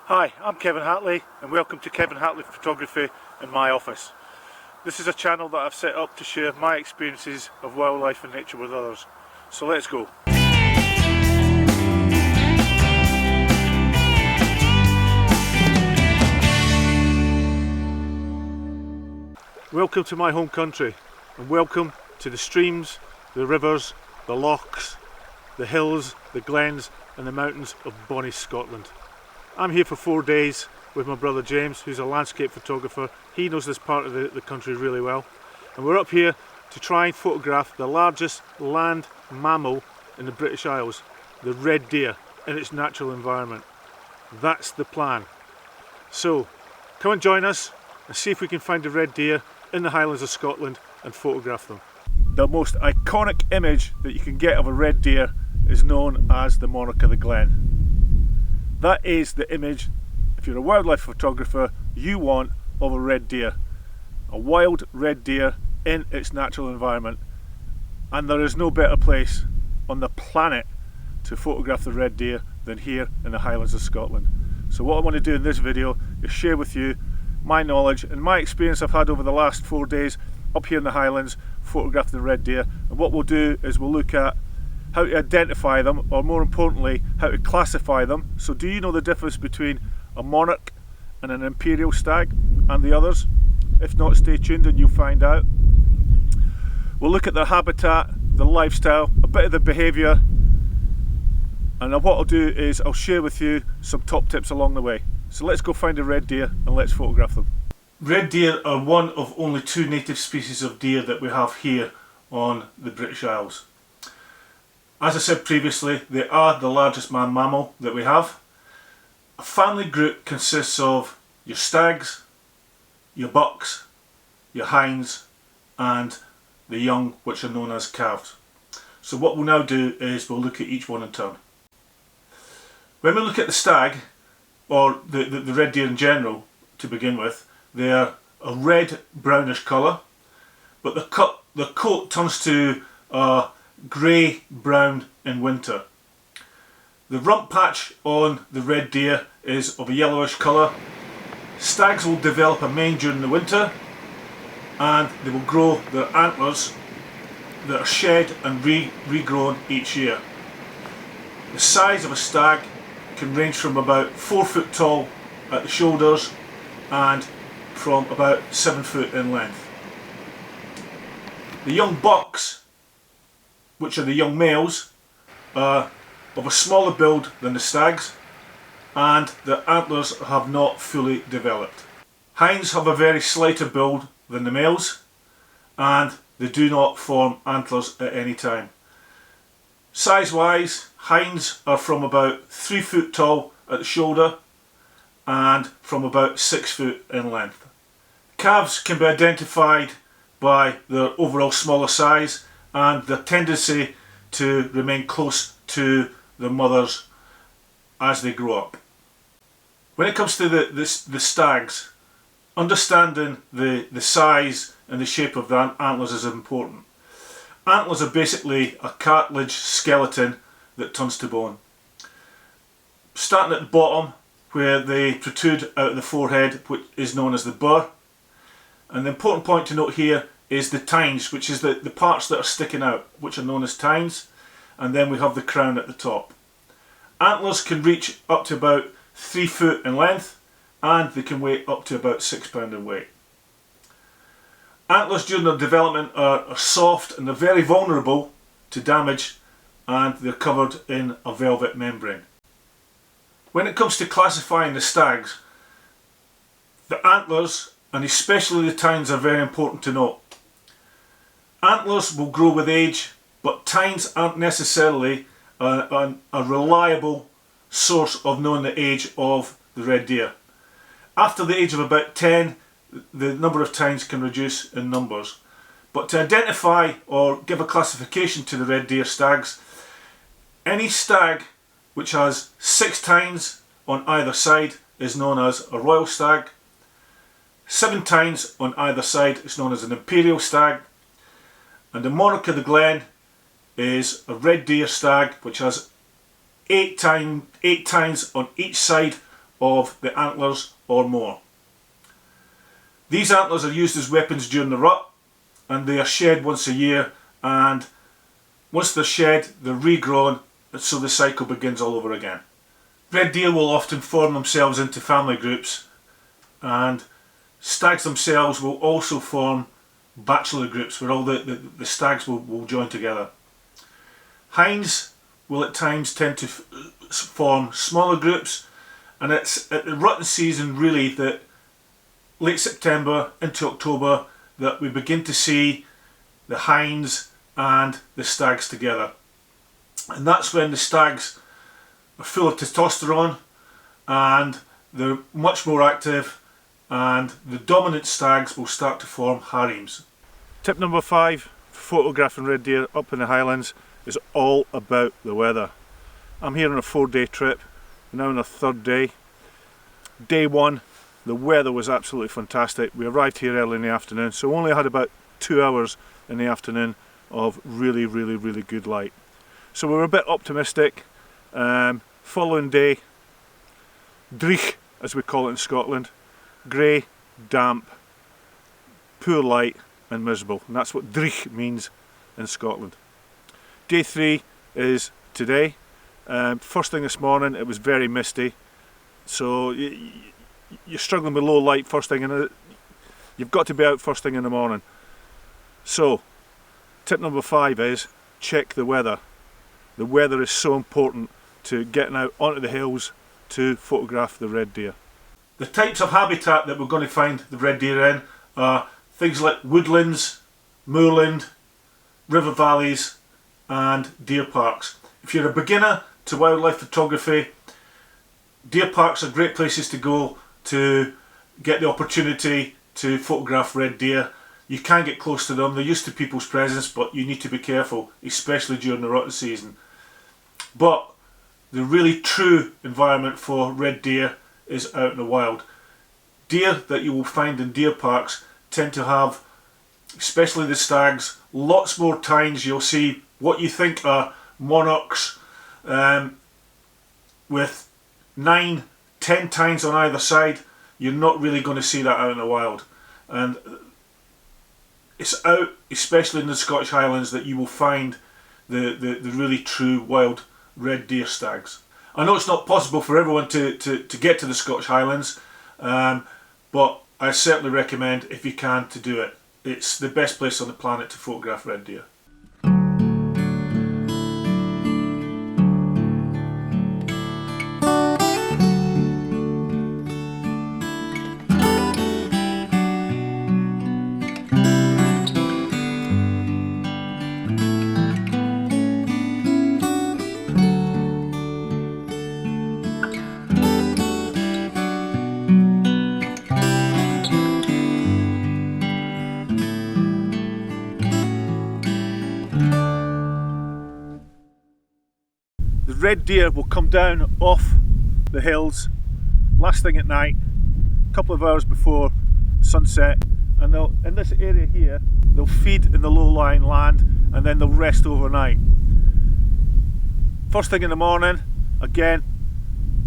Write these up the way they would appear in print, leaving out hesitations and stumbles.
Hi, I'm Kevin Hatley and welcome to Kevin Hatley Photography in my office. This is a channel that I've set up to share my experiences of wildlife and nature with others. So let's go. Welcome to my home country and welcome to the streams, the rivers, the lochs, the hills, the glens and the mountains of bonnie Scotland. I'm here for 4 days with my brother James, who's a landscape photographer. He knows this part of the country really well. And we're up here to try and photograph the largest land mammal in the British Isles, the red deer, in its natural environment. That's the plan. So, come and join us and see if we can find a red deer in the Highlands of Scotland and photograph them. The most iconic image that you can get of a red deer is known as the monarch of the glen. That is the image, if you're a wildlife photographer, you want of a red deer. A wild red deer in its natural environment. And there is no better place on the planet to photograph the red deer than here in the Highlands of Scotland. So what I want to do in this video is share with you my knowledge and my experience I've had over the last 4 days up here in the Highlands photographing the red deer. And what we'll do is we'll look at how to identify them, or more importantly, how to classify them. So do you know the difference between a monarch and an imperial stag and the others? If not, stay tuned and you'll find out. We'll look at their habitat, the lifestyle, a bit of the behaviour, and what I'll do is I'll share with you some top tips along the way. So let's go find a red deer and let's photograph them. Red deer are one of only 2 native species of deer that we have here on the British Isles. As I said previously, they are the largest man mammal that we have. A family group consists of your stags, your bucks, your hinds and the young, which are known as calves. So what we'll now do is we'll look at each one in turn. When we look at the stag, or the red deer in general to begin with, they are a red brownish colour, but the coat turns to grey brown in winter. The rump patch on the red deer is of a yellowish colour. Stags will develop a mane during the winter and they will grow their antlers that are shed and regrown each year. The size of a stag can range from about 4 foot tall at the shoulders and from about 7 foot in length. The young bucks, which are the young males, are of a smaller build than the stags and their antlers have not fully developed. Hinds have a very slighter build than the males and they do not form antlers at any time. Size wise, hinds are from about 3 foot tall at the shoulder and from about 6 foot in length. Calves can be identified by their overall smaller size and their tendency to remain close to their mothers as they grow up. When it comes to the stags, understanding the size and the shape of the antlers is important. Antlers are basically a cartilage skeleton that turns to bone. Starting at the bottom where they protrude out of the forehead, which is known as the burr. And the important point to note here is the tines, which is the parts that are sticking out, which are known as tines, and then we have the crown at the top. Antlers can reach up to about 3 foot in length and they can weigh up to about 6 pounds in weight. Antlers during their development are soft and they're very vulnerable to damage and they're covered in a velvet membrane. When it comes to classifying the stags, the antlers and especially the tines are very important to note. Antlers will grow with age, but tines aren't necessarily a reliable source of knowing the age of the red deer. After the age of about 10, the number of tines can reduce in numbers. But to identify or give a classification to the red deer stags, any stag which has 6 tines on either side is known as a royal stag. 7 tines on either side is known as an imperial stag. And the monarch of the glen is a red deer stag which has 8 tines on each side of the antlers or more. These antlers are used as weapons during the rut, and they are shed once a year, and once they're shed they're regrown, so the cycle begins all over again. Red deer will often form themselves into family groups, and stags themselves will also form bachelor groups where all the stags will join together. Hinds will at times tend to form smaller groups, and it's at the rutting season really that late September into October that we begin to see the hinds and the stags together, and that's when the stags are full of testosterone and they're much more active, and the dominant stags will start to form harems. Tip number 5 for photographing red deer up in the Highlands is all about the weather. I'm here on a 4-day trip, now on the 3rd day. Day 1, the weather was absolutely fantastic. We arrived here early in the afternoon, so only had about 2 hours in the afternoon of really good light. So we were a bit optimistic. Following day, dreich as we call it in Scotland, grey, damp, poor light and miserable, and that's what dreich means in Scotland. Day 3 is today. First thing this morning it was very misty, so you're struggling with low light first thing, and you've got to be out first thing in the morning. So tip number 5 is check the weather. The weather is so important to getting out onto the hills to photograph the red deer. The types of habitat that we're going to find the red deer in are things like woodlands, moorland, river valleys and deer parks. If you're a beginner to wildlife photography, deer parks are great places to go to get the opportunity to photograph red deer. You can get close to them, they're used to people's presence, but you need to be careful, especially during the rutting season. But the really true environment for red deer is out in the wild. Deer that you will find in deer parks tend to have, especially the stags, lots more tines. You'll see what you think are monarchs with 9, 10 tines on either side. You're not really going to see that out in the wild, and it's out, especially in the Scottish Highlands, that you will find the really true wild red deer stags. I know it's not possible for everyone to get to the Scottish Highlands, but I certainly recommend, if you can, to do it. It's the best place on the planet to photograph red deer. The red deer will come down off the hills last thing at night, a couple of hours before sunset, and they'll, in this area here, they'll feed in the low-lying land and then they'll rest overnight. First thing in the morning, again,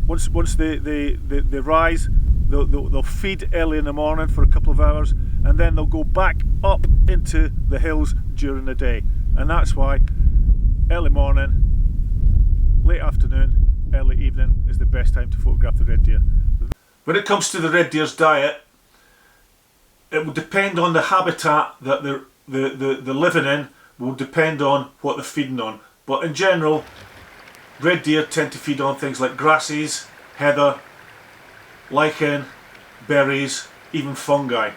once they rise, they'll feed early in the morning for a couple of hours, and then they'll go back up into the hills during the day. And that's why early morning, late afternoon, early evening is the best time to photograph the red deer. When it comes to the red deer's diet, it will depend on the habitat that they're living in, will depend on what they're feeding on. But in general, red deer tend to feed on things like grasses, heather, lichen, berries, even fungi.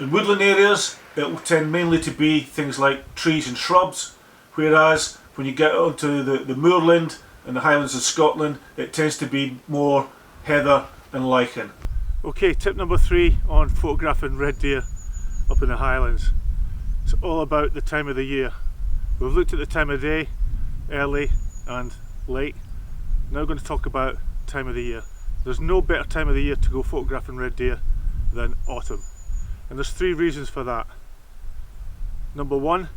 In woodland areas, it will tend mainly to be things like trees and shrubs, whereas when you get onto the moorland and the Highlands of Scotland, it tends to be more heather and lichen. Okay, tip number 3 on photographing red deer up in the Highlands. It's all about the time of the year. We've looked at the time of day, early and late. Now we're going to talk about time of the year. There's no better time of the year to go photographing red deer than autumn. And there's 3 reasons for that. Number 1,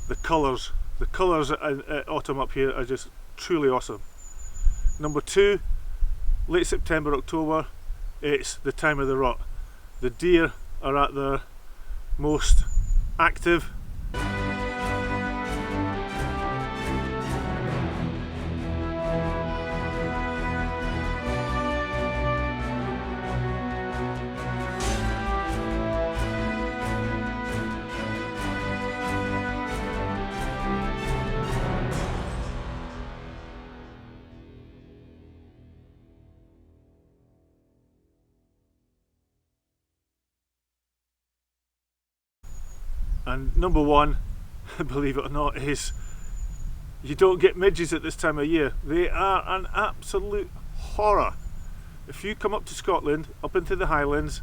the colours. The colours at autumn up here are just truly awesome. Number 2, late September, October, it's the time of the rut. The deer are at their most active. And number one, believe it or not, is you don't get midges at this time of year. They are an absolute horror. If you come up to Scotland, up into the Highlands,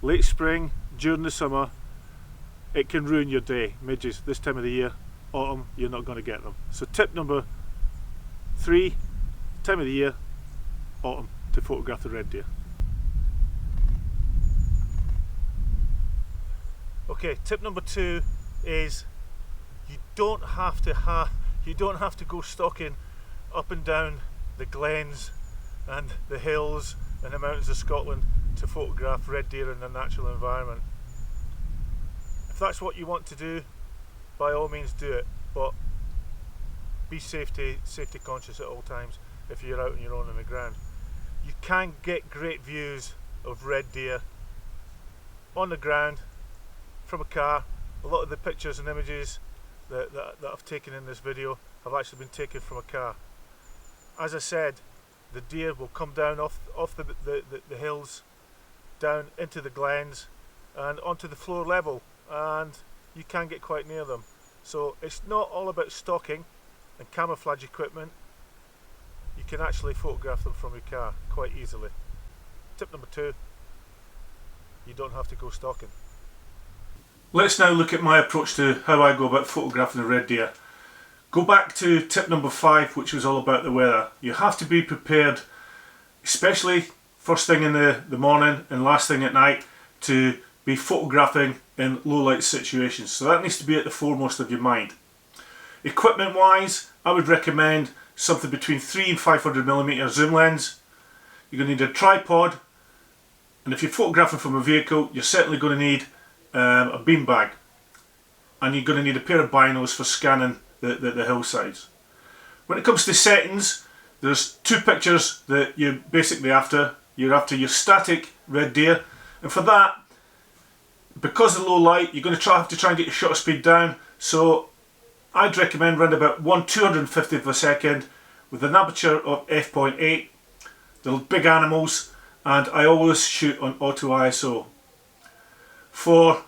late spring, during the summer, it can ruin your day. Midges this time of the year. Autumn, you're not going to get them. So tip number 3, time of the year, autumn, to photograph the red deer. Okay, tip number 2 is you don't have to go stalking up and down the glens and the hills and the mountains of Scotland to photograph red deer in their natural environment. If that's what you want to do, by all means do it, but be safety conscious at all times if you're out on your own on the ground. You can get great views of red deer on the ground from a car. A lot of the pictures and images that I've taken in this video have actually been taken from a car. As I said, the deer will come down off the hills, down into the glens and onto the floor level, and you can get quite near them. So it's not all about stalking and camouflage equipment. You can actually photograph them from your car quite easily. Tip number 2, you don't have to go stalking. Let's now look at my approach to how I go about photographing the red deer. Go back to tip number 5, which was all about the weather. You have to be prepared, especially first thing in the morning and last thing at night, to be photographing in low light situations. So that needs to be at the foremost of your mind. Equipment wise, I would recommend something between 3 and 500mm zoom lens. You're going to need a tripod, and if you're photographing from a vehicle, you're certainly going to need a bean bag, and you're going to need a pair of binos for scanning the hillsides. When it comes to settings, there's 2 pictures that you're basically after. You're after your static red deer, and for that, because of low light, you're going to have to try and get your shutter speed down. So I'd recommend around about 1/250th of a second with an aperture of f.8. They're big animals, and I always shoot on auto ISO. For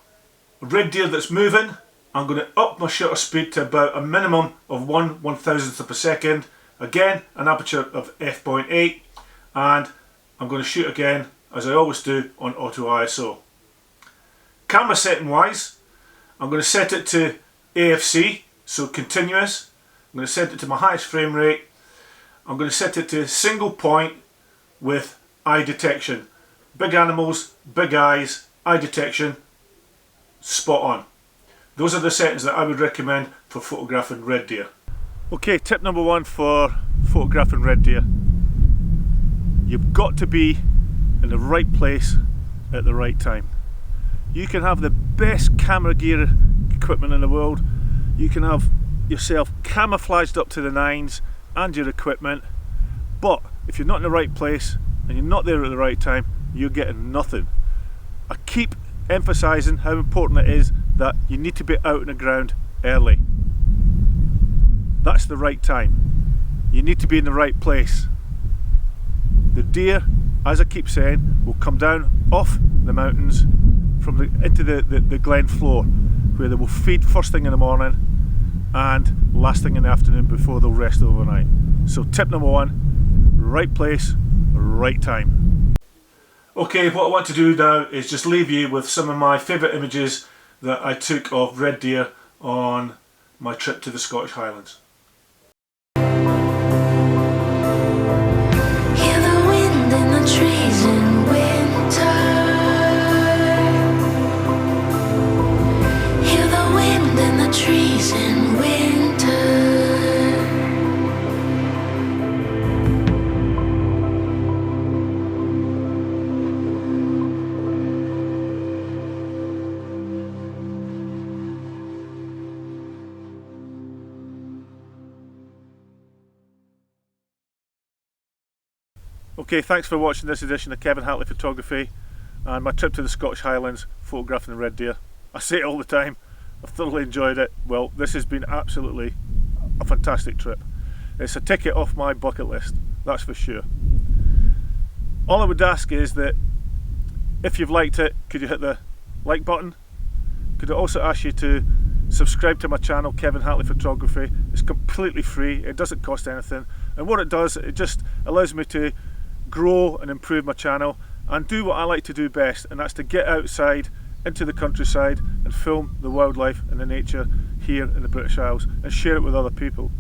a red deer that's moving, I'm going to up my shutter speed to about a minimum of 1/1000th of a second. Again, an aperture of f.8, and I'm going to shoot again, as I always do, on auto ISO. Camera setting wise, I'm going to set it to AFC, so continuous. I'm going to set it to my highest frame rate. I'm going to set it to single point with eye detection. Big animals, big eyes, eye detection, spot on. Those are the settings that I would recommend for photographing red deer. Okay, tip number 1 for photographing red deer. You've got to be in the right place at the right time. You can have the best camera gear equipment in the world. You can have yourself camouflaged up to the nines and your equipment, but if you're not in the right place and you're not there at the right time, you're getting nothing. I keep emphasising how important it is that you need to be out on the ground early. That's the right time. You need to be in the right place. The deer, as I keep saying, will come down off the mountains into the glen floor, where they will feed first thing in the morning and last thing in the afternoon before they'll rest overnight. So tip number 1, right place, right time. Okay, what I want to do now is just leave you with some of my favourite images that I took of red deer on my trip to the Scottish Highlands. Hear the wind in the trees in winter. Hear the wind in the trees in winter. Okay, thanks for watching this edition of Kevin Hatley Photography and my trip to the Scottish Highlands photographing the red deer. I say it all the time, I've thoroughly enjoyed it. Well, this has been absolutely a fantastic trip. It's a ticket off my bucket list, that's for sure. All I would ask is that if you've liked it, could you hit the like button? Could I also ask you to subscribe to my channel, Kevin Hatley Photography. It's completely free, it doesn't cost anything, and what it does, it just allows me to grow and improve my channel and do what I like to do best, and that's to get outside into the countryside and film the wildlife and the nature here in the British Isles and share it with other people.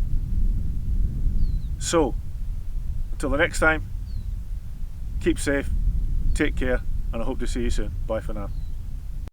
So, until the next time, keep safe, take care, and I hope to see you soon. Bye for now.